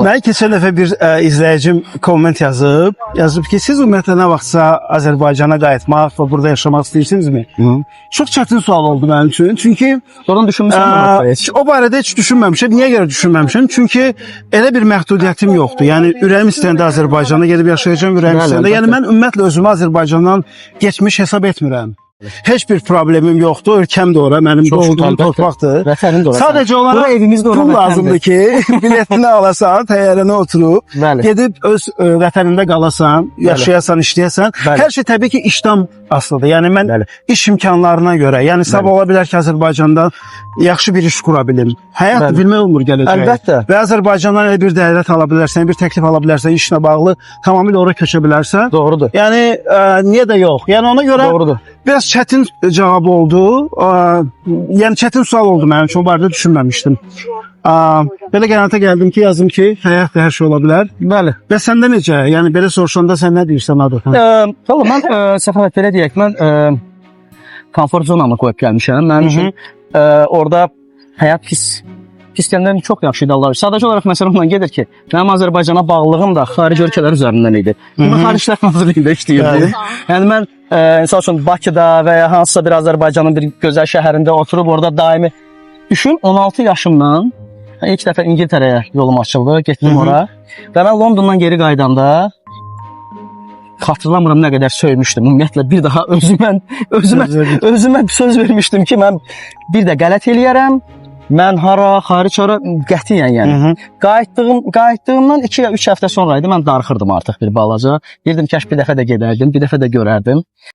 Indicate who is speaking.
Speaker 1: Mən keçən dəfə bir izləyicim komment yazıb ki, siz ümumiyyətlə nə vaxtsa Azərbaycana qayıtmaq və burada yaşamaq istəyirsinizmi? Çox çətin sual oldu mənim üçün. Çünki
Speaker 2: Oradan düşünmüşəm.
Speaker 1: o barədə heç düşünməmişəm. Niyə görə düşünməmişəm? Çünki elə bir məhdudiyyətim yoxdur. Yəni ürəyim istəyəndə Azərbaycana gedib yaşayacağam, ürəyim istəyəndə. Yəni mən ümumiyyətlə özümü Azərbaycandan geçmiş hesab etmirəm. Heç bir problemim yoxdur. Ölkəm də ora, mənim doğduğum torpaqdır. Sadəcə olaraq pul lazımdır ki, biletini alasan, təyyarənə oturub, gedib öz vətənində qalasan, yaşayasan, işləyəsən. Hər şey təbii ki, işdən asılıdır. Yəni mən iş imkanlarına görə, yəni sabah ola bilər ki, Azərbaycanda yaxşı bir iş qura bilim. Həyat bilmək olmur gələcək.
Speaker 2: Əlbəttə.
Speaker 1: Və Azərbaycandan elə bir dəvət ala bilərsən, bir təklif ala bilərsən, işlə bağlı tamamilə ora köçə bilərsən.
Speaker 2: Doğrudur.
Speaker 1: Yəni niyə də yox? Yəni ona görə biraz çətin cavab oldu. Yəni çətin sual oldu mənim üçün. O barədə düşünməmişdim. Belə qənaətə gəldim ki, yazım ki, həyat hər şey ola bilər.
Speaker 2: Bəli.
Speaker 1: Və səndə necə? Yəni belə soruşanda sən nə deyirsən adətən?
Speaker 2: Valla mən Səxavət belə deyək, mən komfort zonamı qoyub gəlmişəm. Mənim üçün orada həyat pisləndən çox yaxşı idi Allah. Sadəcə olaraq məsələ ondan gedir ki, mənim Azərbaycana bağlılığım da xarici ölkələr üzərindən idi. Mən Xariclər Nazirliyində işləyirdim. Yəni mən misal üçün Bakıda və ya hansısa bir Azərbaycanın bir gözəl şəhərində oturub orada daimi düşün, 16 yaşımdan ilk dəfə İngiltərəyə yolum açıldı, getdim ora. Və mən Londondan geri qaydanda xatırlamıram nə qədər söymüşdüm. Ümumiyyətlə bir daha özümə bir söz vermişdim ki, mən bir də qələt eləyərəm. Mən hara, xaric hara qətiyyən yəni. Qayıtdığımdan 2 ya 3 həftə sonra idi, mən darıxırdım artıq bir balaca. Deyirdim ki, bir dəfə də gedərdim, bir dəfə də görərdim.